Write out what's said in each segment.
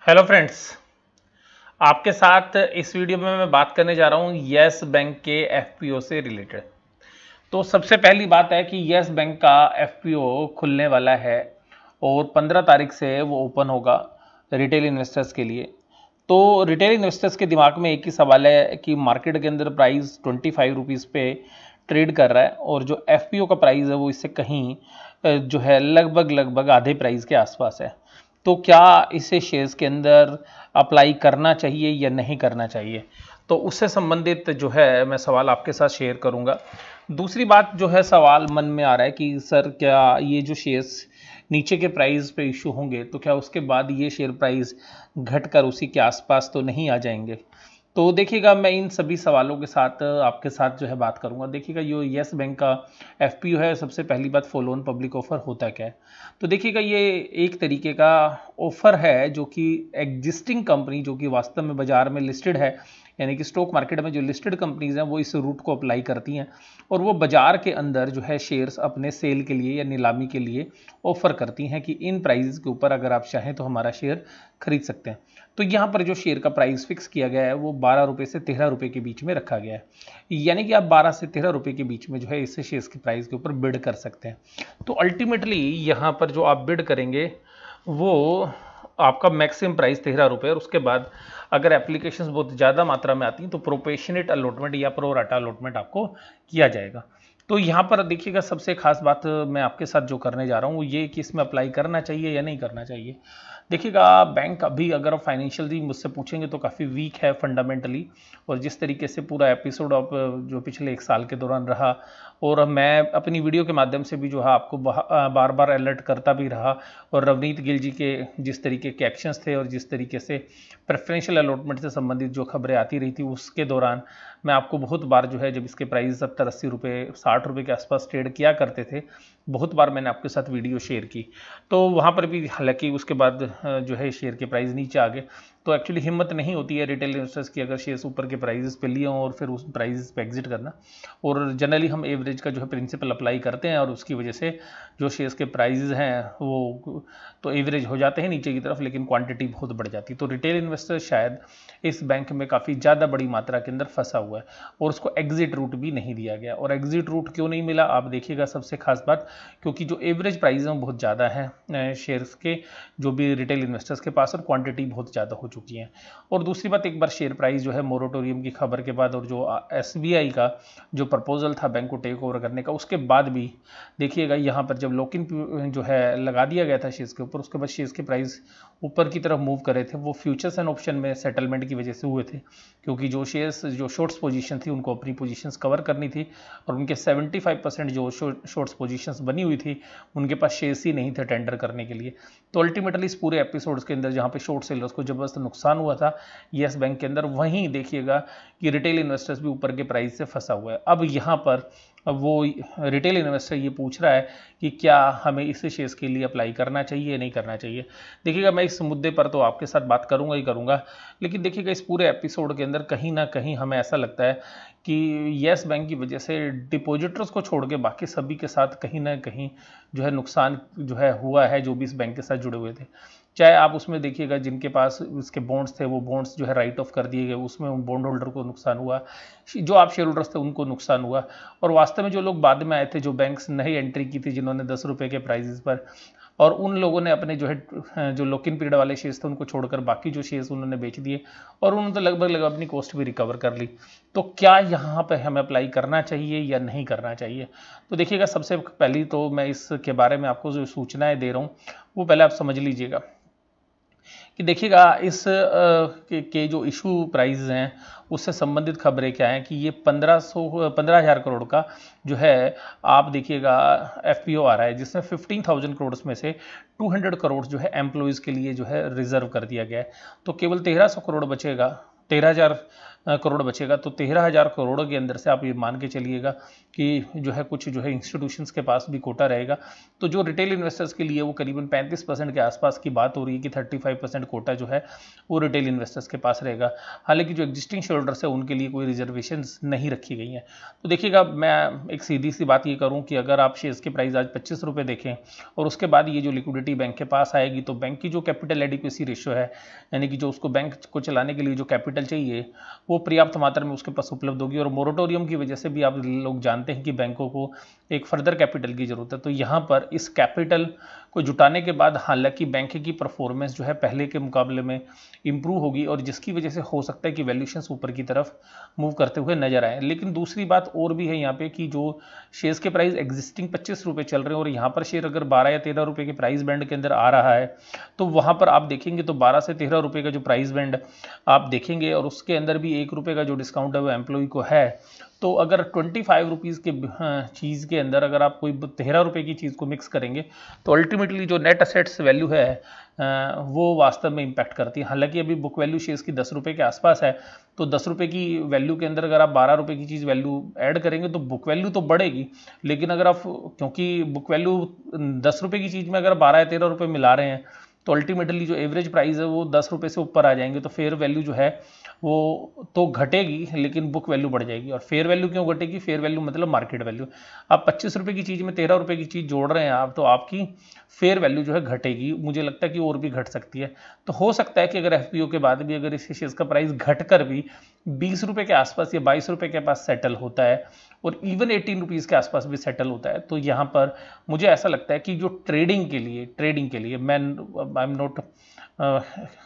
Hello friends, आपके साथ इस वीडियो में मैं बात करने जा रहा हूँ यस बैंक के एफपीओ से रिलेटेड। तो सबसे पहली बात है कि यस बैंक का एफपीओ खुलने वाला है और 15 तारीख से वो ओपन होगा रिटेल इन्वेस्टर्स के लिए। तो रिटेल इन्वेस्टर्स के दिमाग में एक ही सवाल है कि मार्केट के अंदर प्राइस 25 रुपीज़ पे ट्रेड कर रहा है और जो एफपीओ का प्राइस है वो इससे कहीं जो है लगभग लगभग आधे प्राइस के आसपास है। तो क्या इसे शेयर्स के अंदर अप्लाई करना चाहिए या नहीं करना चाहिए, तो उससे संबंधित जो है मैं सवाल आपके साथ शेयर करूंगा। दूसरी बात जो है सवाल मन में आ रहा है कि सर क्या ये जो शेयर्स नीचे के प्राइस पे इशू होंगे तो क्या उसके बाद ये शेयर प्राइस घटकर उसी के आसपास तो नहीं आ जाएंगे। तो देखिएगा मैं इन सभी सवालों के साथ आपके साथ जो है बात करूंगा। देखिएगा जो यस बैंक का एफपीओ है, सबसे पहली बात फॉलो ऑन पब्लिक ऑफर होता क्या है। तो देखिएगा ये एक तरीके का ऑफर है जो कि एग्जिस्टिंग कंपनी जो कि वास्तव में बाजार में लिस्टेड है, यानी कि स्टॉक मार्केट में जो लिस्टेड कंपनीज हैं वो इस रूट को अप्लाई करती हैं और वो बाजार के अंदर जो है शेयर्स अपने सेल के लिए या नीलामी के लिए ऑफर करती हैं कि इन प्राइस के ऊपर अगर आप चाहें तो हमारा शेयर खरीद सकते हैं। तो यहाँ पर जो शेयर का प्राइस फिक्स किया गया है वो 12 रुपये से 13 रुपये के बीच में रखा गया है, यानी कि आप 12 से 13 रुपये के बीच में जो है इससे शेयर्स के प्राइस के ऊपर बिड कर सकते हैं। तो अल्टीमेटली यहाँ पर जो आप बिड करेंगे वो आपका मैक्सिमम प्राइस 13 रुपये, और उसके बाद अगर एप्लीकेशंस बहुत ज़्यादा मात्रा में आती हैं तो प्रोपेशनेट अलॉटमेंट या प्रो राटा अलॉटमेंट आपको किया जाएगा। तो यहाँ पर देखिएगा सबसे खास बात मैं आपके साथ जो करने जा रहा हूँ वो ये कि इसमें अप्लाई करना चाहिए या नहीं करना चाहिए। देखिएगा बैंक अभी अगर फाइनेंशियली मुझसे पूछेंगे तो काफ़ी वीक है फंडामेंटली, और जिस तरीके से पूरा एपिसोड अब जो पिछले एक साल के दौरान रहा, और मैं अपनी वीडियो के माध्यम से भी जो है आपको बार बार अलर्ट करता भी रहा, और रवनीत गिल जी के जिस तरीके के एक्शंस थे और जिस तरीके से प्रेफरेंशियल अलॉटमेंट से संबंधित जो खबरें आती रही थी उसके दौरान मैं आपको बहुत बार जो है जब इसके प्राइस 70-80 रुपये 60 रुपये के आसपास ट्रेड किया करते थे, बहुत बार मैंने आपके साथ वीडियो शेयर की। तो वहाँ पर भी हालांकि उसके बाद जो है शेयर के प्राइस नीचे आ गए। तो एक्चुअली हिम्मत नहीं होती है रिटेल इन्वेस्टर्स की अगर शेयर्स ऊपर के प्राइजेस पे लिए हों और फिर उस प्राइजेस पे एग्जिट करना, और जनरली हम एवरेज का जो है प्रिंसिपल अप्लाई करते हैं और उसकी वजह से जो शेयर्स के प्राइजेस हैं वो तो एवरेज हो जाते हैं नीचे की तरफ, लेकिन क्वांटिटी बहुत बढ़ जाती है। तो रिटेल इन्वेस्टर शायद इस बैंक में काफ़ी ज़्यादा बड़ी मात्रा के अंदर फंसा हुआ है और उसको एग्जिट रूट भी नहीं दिया गया। और एग्जिट रूट क्यों नहीं मिला आप देखिएगा, सबसे खास बात क्योंकि जो एवरेज प्राइस हैं बहुत ज़्यादा है शेयर्स के जो भी रिटेल इन्वेस्टर्स के पास, और क्वांटिटी बहुत ज़्यादा हो चुकी है। और दूसरी बात, एक बार शेयर प्राइस जो है मोरेटोरियम की खबर के बाद और जो एसबीआई का जो प्रपोजल था बैंक को टेक ओवर करने का उसके बाद भी देखिएगा यहाँ पर जब लॉक इन जो है लगा दिया गया था शेयर्स के ऊपर, उसके बाद शेयर्स के प्राइस ऊपर की तरफ मूव करे थे। वो फ्यूचर्स एंड ऑप्शन में सेटलमेंट की वजह से हुए थे, क्योंकि जो शेयर्स जो शॉर्ट्स पोजीशन थी उनको अपनी पोजीशंस कवर करनी थी और उनके 75% जो शॉर्ट्स पोजीशंस बनी हुई थी उनके पास शेयर्स ही नहीं थे टेंडर करने के लिए। तो अल्टीमेटली इस पूरे एपिसोड्स के अंदर जहाँ पे शॉर्ट सेलर्स को जबरदस्त नुकसान हुआ था यस बैंक के अंदर, वहीं देखिएगा कि रिटेल इन्वेस्टर्स भी ऊपर के प्राइस से फंसा हुआ है। अब यहाँ पर वो रिटेल इन्वेस्टर ये पूछ रहा है कि क्या हमें इस शेयर्स के लिए अप्लाई करना चाहिए या नहीं करना चाहिए। देखिएगा मैं इस मुद्दे पर तो आपके साथ बात करूंगा ही करूंगा, लेकिन देखिएगा इस पूरे एपिसोड के अंदर कहीं ना कहीं हमें ऐसा लगता है कि येस बैंक की वजह से डिपॉजिटर्स को छोड़ के बाकी सभी के साथ कहीं ना कहीं जो है नुकसान जो है हुआ है, जो भी इस बैंक के साथ जुड़े हुए थे। चाहे आप उसमें देखिएगा जिनके पास उसके बॉन्ड्स थे वो बॉन्ड्स जो है राइट ऑफ कर दिए गए, उसमें उन बॉन्ड होल्डर को नुकसान हुआ, जो आप शेयर होल्डर्स थे उनको नुकसान हुआ, और वास्तव में जो लोग बाद में आए थे जो बैंक्स नई एंट्री की थी जिन्होंने 10 रुपये के प्राइजेस पर, और उन लोगों ने अपने जो है जो लॉक इन पीरियड वाले शेयर्स थे उनको छोड़कर बाकी जो शेयर्स उन्होंने बेच दिए और उन्होंने तो लगभग अपनी कॉस्ट भी रिकवर कर ली। तो क्या यहाँ पर हमें अप्लाई करना चाहिए या नहीं करना चाहिए। तो देखिएगा सबसे पहली तो मैं इसके बारे में आपको जो सूचनाएं दे रहा हूँ वो पहले आप समझ लीजिएगा कि देखिएगा इस के जो इशू प्राइस हैं उससे संबंधित खबरें क्या हैं कि ये 15,000 करोड़ का जो है आप देखिएगा एफपीओ आ रहा है, जिसमें 15,000 करोड़ में से 200 करोड़ जो है एम्प्लॉयज़ के लिए जो है रिजर्व कर दिया गया है। तो केवल 1,300 करोड़ बचेगा 13,000 करोड़ बचेगा। तो 13,000 करोड़ के अंदर से आप ये मान के चलिएगा कि जो है कुछ जो है इंस्टीट्यूशंस के पास भी कोटा रहेगा। तो जो रिटेल इन्वेस्टर्स के लिए वो करीबन 35% के आसपास की बात हो रही है कि 35% कोटा जो है वो रिटेल इन्वेस्टर्स के पास रहेगा। हालांकि जो एग्जिस्टिंग शेयर होल्डर्स है उनके लिए कोई रिजर्वेशंस नहीं रखी गई हैं। तो देखिएगा, मैं एक सीधी सी बात ये करूँ कि अगर आप शेयर्स के प्राइस आज 25 रुपये देखें और उसके बाद ये जो लिक्विडिटी बैंक के पास आएगी, तो बैंक की जो कैपिटल एडिक्वेसी रेशियो है, यानी कि जो उसको बैंक को चलाने के लिए जो कैपिटल चाहिए वो पर्याप्त मात्रा में उसके पास उपलब्ध होगी। और मोरेटोरियम की वजह से भी आप लोग जानते हैं कि बैंकों को एक फर्दर कैपिटल की जरूरत है। तो यहाँ पर इस कैपिटल को जुटाने के बाद हालांकि बैंक की परफॉर्मेंस जो है पहले के मुकाबले में इंप्रूव होगी, और जिसकी वजह से हो सकता है कि वैल्यूएशंस ऊपर की तरफ मूव करते हुए नजर आए। लेकिन दूसरी बात और भी है यहाँ पे कि जो शेयर्स के प्राइस एग्जिस्टिंग 25 रुपये चल रहे हैं और यहाँ पर शेयर अगर 12 या 13 रुपये के प्राइस बैंड के अंदर आ रहा है, तो वहाँ पर आप देखेंगे तो 12 से 13 रुपये का जो प्राइस बैंड आप देखेंगे, और उसके अंदर भी 1 रुपये का जो डिस्काउंट है वो एम्प्लॉय को है। तो अगर 25 रुपीज़ के चीज़ के अंदर अगर आप कोई 13 रुपये की चीज़ को मिक्स करेंगे, तो अल्टीमेटली जो नेट असेट्स वैल्यू है वो वास्तव में इंपैक्ट करती है। हालांकि अभी बुक वैल्यू शेयर्स की 10 रुपये के आसपास है, तो 10 रुपये की वैल्यू के अंदर अगर आप 12 रुपये की चीज़ वैल्यू ऐड करेंगे तो बुक वैल्यू तो बढ़ेगी। लेकिन अगर आप, क्योंकि बुक वैल्यू 10 रुपये की चीज़ में अगर 12 या 13 रुपये मिला रहे हैं, तो अल्टीमेटली जो एवरेज प्राइस है वो 10 रुपये से ऊपर आ जाएंगे। तो फेयर वैल्यू जो है वो तो घटेगी, लेकिन बुक वैल्यू बढ़ जाएगी। और फेयर वैल्यू क्यों घटेगी? फेयर वैल्यू मतलब मार्केट वैल्यू। आप 25 रुपये की चीज़ में 13 रुपये की चीज़ जोड़ रहे हैं आप, तो आपकी फेयर वैल्यू जो है घटेगी। मुझे लगता है कि और भी घट सकती है। तो हो सकता है कि अगर एफपीओ के बाद भी अगर इस शेयर्स का प्राइस घटकर भी 20 रुपये के आसपास या 22 रुपये के पास सेटल होता है, और इवन 18 रुपीज़ के आसपास भी सेटल होता है, तो यहाँ पर मुझे ऐसा लगता है कि जो ट्रेडिंग के लिए मैं I am not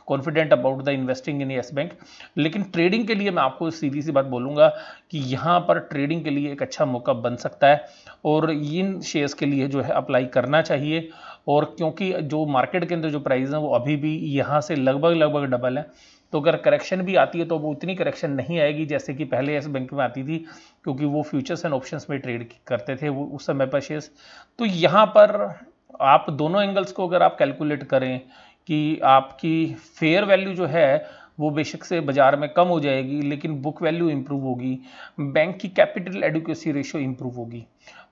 confident about the investing in yes bank, लेकिन ट्रेडिंग के लिए मैं आपको सीधी सी बात बोलूँगा कि यहाँ पर ट्रेडिंग के लिए एक अच्छा मौका बन सकता है, और इन शेयर्स के लिए जो है अप्लाई करना चाहिए। और क्योंकि जो मार्केट के अंदर जो प्राइस है वो अभी भी यहाँ से लगभग डबल है, तो अगर करेक्शन भी आती है तो वो उतनी करेक्शन नहीं आएगी जैसे कि पहले येस बैंक में आती थी, क्योंकि वो फ्यूचर्स एंड ऑप्शंस में ट्रेड करते थे वो उस समय पर शेयर्स। तो यहाँ पर आप दोनों एंगल्स को अगर आप कैलकुलेट करें कि आपकी फेयर वैल्यू जो है वो बेशक से बाजार में कम हो जाएगी, लेकिन बुक वैल्यू इंप्रूव होगी, बैंक की कैपिटल एडिक्वेसी रेशियो इंप्रूव होगी।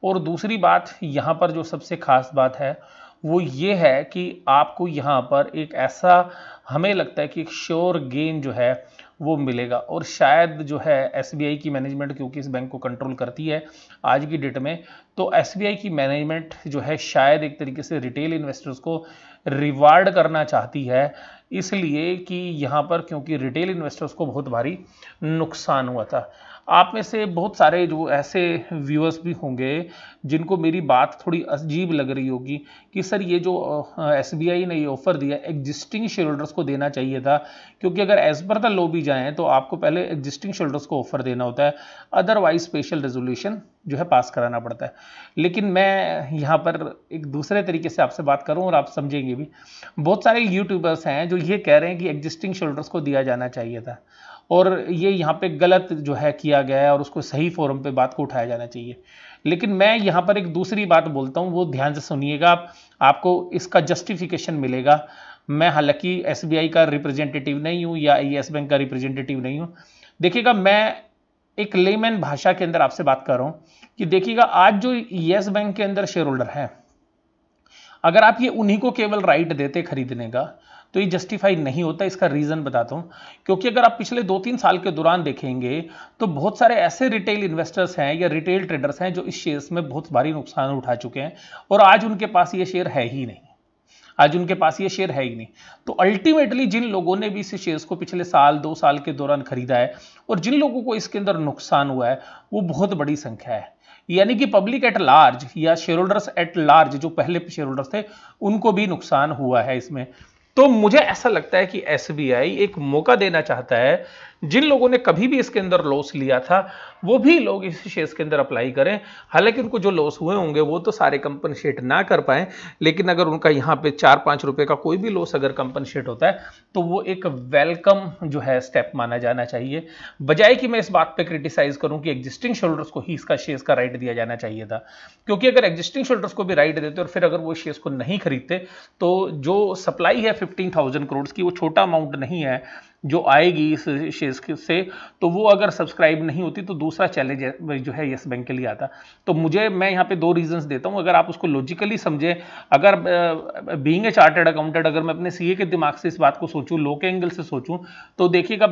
और दूसरी बात यहाँ पर जो सबसे खास बात है वो ये है कि आपको यहाँ पर एक ऐसा, हमें लगता है कि एक श्योर गेन जो है वो मिलेगा। और शायद जो है एसबीआई की मैनेजमेंट, क्योंकि इस बैंक को कंट्रोल करती है आज की डेट में, तो एसबीआई की मैनेजमेंट जो है शायद एक तरीके से रिटेल इन्वेस्टर्स को रिवार्ड करना चाहती है, इसलिए कि यहाँ पर क्योंकि रिटेल इन्वेस्टर्स को बहुत भारी नुकसान हुआ था। आप में से बहुत सारे जो ऐसे व्यूअर्स भी होंगे जिनको मेरी बात थोड़ी अजीब लग रही होगी कि सर ये जो एसबीआई ने ये ऑफर दिया एग्जिस्टिंग शेयर होल्डर्स को देना चाहिए था, क्योंकि अगर एज पर द लॉ भी जाएं तो आपको पहले एग्जिस्टिंग शेयर होल्डर्स को ऑफर देना होता है, अदरवाइज स्पेशल रेजोल्यूशन जो है पास कराना पड़ता है। लेकिन मैं यहाँ पर एक दूसरे तरीके से आपसे बात करूँ और आप समझेंगे भी। बहुत सारे यूट्यूबर्स हैं जो ये कह रहे हैं कि एग्जिस्टिंग शेयर होल्डर्स को दिया जाना चाहिए था, और ये यहाँ पे गलत जो है किया गया है, और उसको सही फोरम पे बात को उठाया जाना चाहिए। लेकिन मैं यहाँ पर एक दूसरी बात बोलता हूँ, वो ध्यान से सुनिएगा, आपको इसका जस्टिफिकेशन मिलेगा। मैं हालांकि एसबीआई का रिप्रेजेंटेटिव नहीं हूँ या येस बैंक का रिप्रेजेंटेटिव नहीं हूँ। देखिएगा, मैं एक लेमैन भाषा के अंदर आपसे बात कर रहा हूँ कि देखिएगा, आज जो येस बैंक के अंदर शेयर होल्डर है, अगर आप ये उन्हीं को केवल राइट देते खरीदने का, तो ये जस्टिफाई नहीं होता। इसका रीजन बताता हूं, क्योंकि अगर आप पिछले 2-3 साल के दौरान देखेंगे तो बहुत सारे ऐसे रिटेल इन्वेस्टर्स हैं या रिटेल ट्रेडर्स हैं जो इस शेयर्स में बहुत भारी नुकसान उठा चुके हैं, और आज उनके पास ये शेयर है ही नहीं। तो अल्टीमेटली जिन लोगों ने भी इस शेयर्स को पिछले साल 2 साल के दौरान खरीदा है और जिन लोगों को इसके अंदर नुकसान हुआ है वो बहुत बड़ी संख्या है। यानी कि पब्लिक एट लार्ज या शेयर होल्डर्स एट लार्ज, जो पहले शेयर होल्डर्स थे, उनको भी नुकसान हुआ है इसमें। तो मुझे ऐसा लगता है कि एसबीआई एक मौका देना चाहता है, जिन लोगों ने कभी भी इसके अंदर लॉस लिया था वो भी लोग इस शेयर्स के अंदर अप्लाई करें। हालांकि उनको जो लॉस हुए होंगे वो तो सारे कंपनसेट ना कर पाए, लेकिन अगर उनका यहाँ पे 4-5 रुपए का कोई भी लॉस अगर कंपनसेट होता है तो वो एक वेलकम जो है स्टेप माना जाना चाहिए, बजाय कि मैं इस बात पे क्रिटिसाइज करूं कि एग्जिस्टिंग शेयरहोल्डर्स को ही इसका शेयर्स का राइट दिया जाना चाहिए था। क्योंकि अगर एग्जिस्टिंग शेयरहोल्डर्स को भी राइट देते और फिर अगर वो शेयर्स को नहीं खरीदते, तो जो सप्लाई है 15,000 करोड़ की वो छोटा अमाउंट नहीं है, जो आएगी इस शेयर्स से, तो वो अगर सब्सक्राइब नहीं होती तो दूसरा चैलेंज जो है यस बैंक के लिए आता। तो मैं यहाँ पे 2 रीजंस देता हूँ, अगर आप उसको लॉजिकली समझें, अगर बीइंग ए चार्टर्ड अकाउंटेंट अगर मैं अपने सीए के दिमाग से इस बात को सोचूं, लॉ के एंगल से सोचूं, तो देखिएगा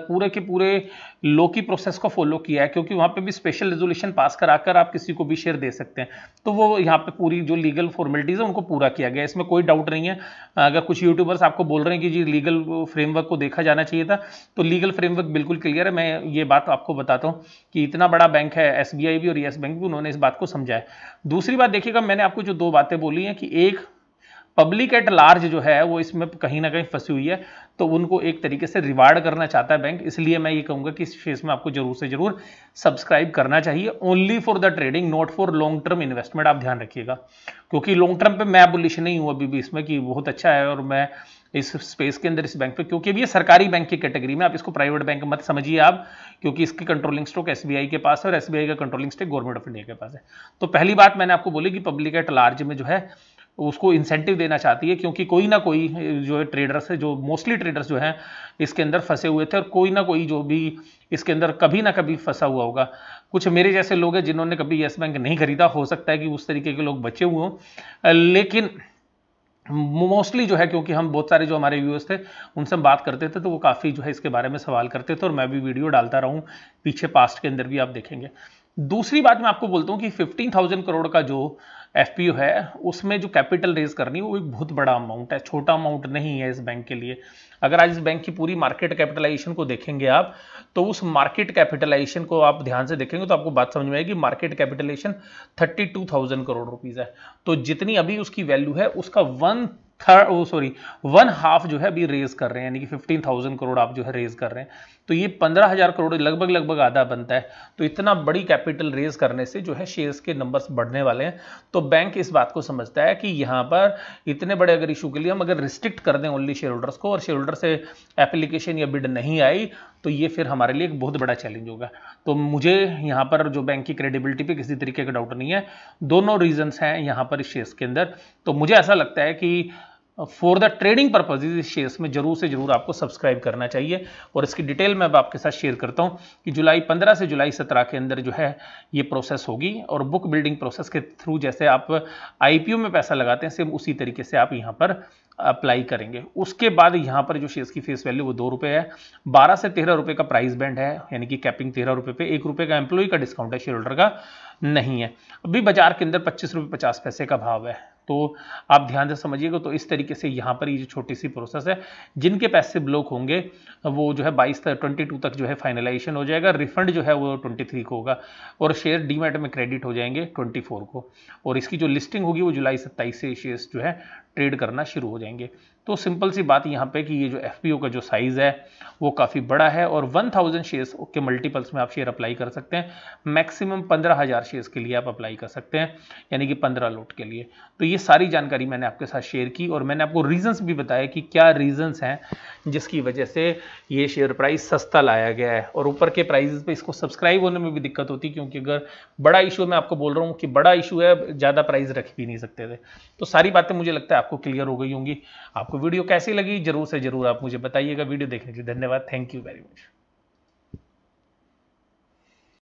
पूरे के पूरे लॉ की प्रोसेस को फॉलो किया है, क्योंकि वहां पे भी स्पेशल रेजोल्यूशन पास कराकर आप किसी को भी शेयर दे सकते हैं। तो वो यहाँ पे पूरी जो लीगल फॉर्मेलिटीज है उनको पूरा किया गया, इसमें कोई डाउट नहीं है। अगर कुछ यूट्यूबर्स आपको बोल रहे हैं कि जी लीगल फ्रेमवर्क को देखा जाना चाहिए था, तो लीगल फ्रेमवर्क बिल्कुल क्लियर है। मैं ये बात आपको बताता हूँ कि इतना बड़ा बैंक है एसबीआई भी और यस बैंक भी, उन्होंने इस बात को समझा है। दूसरी बात देखिएगा, मैंने आपको जो 2 बातें बोली हैं कि एक पब्लिक एट लार्ज जो है वो इसमें कहीं ना कहीं फंसी हुई है, तो उनको एक तरीके से रिवार्ड करना चाहता है बैंक, इसलिए मैं ये कहूंगा कि इस फेज में आपको जरूर से जरूर सब्सक्राइब करना चाहिए। Only for the trading, not for long term investment, आप ध्यान रखिएगा, क्योंकि लॉन्ग टर्म पे मैं बुलिश नहीं हूं अभी भी इसमें कि बहुत अच्छा है और मैं इस स्पेस के अंदर इस बैंक पे, क्योंकि अभी ये सरकारी बैंक की कैटेगरी में, आप इसको प्राइवेट बैंक मत समझिए आप, क्योंकि इसकी कंट्रोलिंग स्टॉक एसबीआई के पास है और एसबीआई का controlling stock government of India के पास है। तो पहली बात मैंने आपको बोली कि पब्लिक एट लार्ज में जो है उसको इंसेंटिव देना चाहती है, क्योंकि कोई ना कोई जो है ट्रेडर्स है, जो मोस्टली ट्रेडर्स जो हैं इसके अंदर फंसे हुए थे, और कोई ना कोई जो भी इसके अंदर कभी ना कभी फंसा हुआ होगा। कुछ मेरे जैसे लोग हैं जिन्होंने कभी यस बैंक नहीं खरीदा, हो सकता है कि उस तरीके के लोग बचे हुए हों, लेकिन मोस्टली जो है, क्योंकि हम बहुत सारे जो हमारे व्यूअर्स थे उनसे हम बात करते थे, तो वो काफ़ी जो है इसके बारे में सवाल करते थे, और मैं भी वीडियो डालता रहा हूँ पीछे, पास्ट के अंदर भी आप देखेंगे। दूसरी बात मैं आपको बोलता हूँ कि 15,000 करोड़ का जो एफपीओ है उसमें जो कैपिटल रेज करनी है वो एक बहुत बड़ा अमाउंट है, छोटा अमाउंट नहीं है इस बैंक के लिए। अगर आज इस बैंक की पूरी मार्केट कैपिटलाइजेशन को देखेंगे आप, तो उस मार्केट कैपिटलाइजेशन को आप ध्यान से देखेंगे तो आपको बात समझ में आएगी, मार्केट कैपिटलाइजेशन 32,000 करोड़ रुपीज है। तो जितनी अभी उसकी वैल्यू है उसका 1/2 जो है अभी रेज कर रहे हैं, यानी कि 15,000 करोड़ आप जो है रेज कर रहे हैं, तो ये 15,000 करोड़ लगभग आधा बनता है। तो इतना बड़ी कैपिटल रेज करने से जो है शेयर्स के नंबर्स बढ़ने वाले हैं। तो बैंक इस बात को समझता है कि यहाँ पर इतने बड़े अगर इशू के लिए हम अगर रिस्ट्रिक्ट कर दें ओनली शेयर होल्डर्स को, और शेयर होल्डर से एप्लीकेशन या बिड नहीं आई, तो ये फिर हमारे लिए एक बहुत बड़ा चैलेंज होगा। तो मुझे यहाँ पर जो बैंक की क्रेडिबिलिटी पे किसी तरीके का डाउट नहीं है, दोनों रीजंस हैं यहाँ पर इस शेयर्स के अंदर। तो मुझे ऐसा लगता है कि फॉर द ट्रेडिंग पर्पज इस शेयर्स में जरूर से जरूर आपको सब्सक्राइब करना चाहिए। और इसकी डिटेल मैं अब आपके साथ शेयर करता हूं कि जुलाई 15 से जुलाई 17 के अंदर जो है ये प्रोसेस होगी, और बुक बिल्डिंग प्रोसेस के थ्रू जैसे आप आईपीओ में पैसा लगाते हैं सेम उसी तरीके से आप यहाँ पर अप्लाई करेंगे। उसके बाद यहाँ पर जो शेयर्स की फेस वैल्यू वो 2 रुपये है, 12 से 13 रुपये का प्राइस बैंड है, यानी कि कैपिंग 13 रुपये पे, 1 रुपये का एम्प्लॉय का डिस्काउंट है, शेयर होल्डर का नहीं है। अभी बाजार के अंदर 25 रुपये 50 पैसे का भाव है, तो आप ध्यान से समझिएगा। तो इस तरीके से यहाँ पर ये जो छोटी सी प्रोसेस है, जिनके पैसे ब्लॉक होंगे वो जो है 22 तक जो है फाइनलाइजेशन हो जाएगा, रिफंड जो है वो 23 को होगा, और शेयर डीमैट में क्रेडिट हो जाएंगे 24 को, और इसकी जो लिस्टिंग होगी वो जुलाई 27 से शेयर्स जो है ट्रेड करना शुरू हो जाएंगे। तो सिंपल सी बात यहाँ पे कि ये जो एफपीओ का जो साइज है वो काफ़ी बड़ा है, और 1000 शेयर्स के मल्टीपल्स में आप शेयर अप्लाई कर सकते हैं। मैक्सिमम 15,000 शेयर्स के लिए आप अप्लाई कर सकते हैं, यानी कि 15 लॉट के लिए। तो ये सारी जानकारी मैंने आपके साथ शेयर की, और मैंने आपको रीजंस भी बताया कि क्या रीजंस हैं जिसकी वजह से ये शेयर प्राइस सस्ता लाया गया है, और ऊपर के प्राइस पे इसको सब्सक्राइब होने में भी दिक्कत होती, क्योंकि अगर बड़ा इशू, मैं आपको बोल रहा हूँ कि बड़ा इशू है, ज़्यादा प्राइस रख भी नहीं सकते थे। तो सारी बातें मुझे लगता है आपको क्लियर हो गई होंगी। आपको वीडियो कैसी लगी जरूर से जरूर आप मुझे बताइएगा। वीडियो देखने के लिए धन्यवाद, थैंक यू वेरी मच।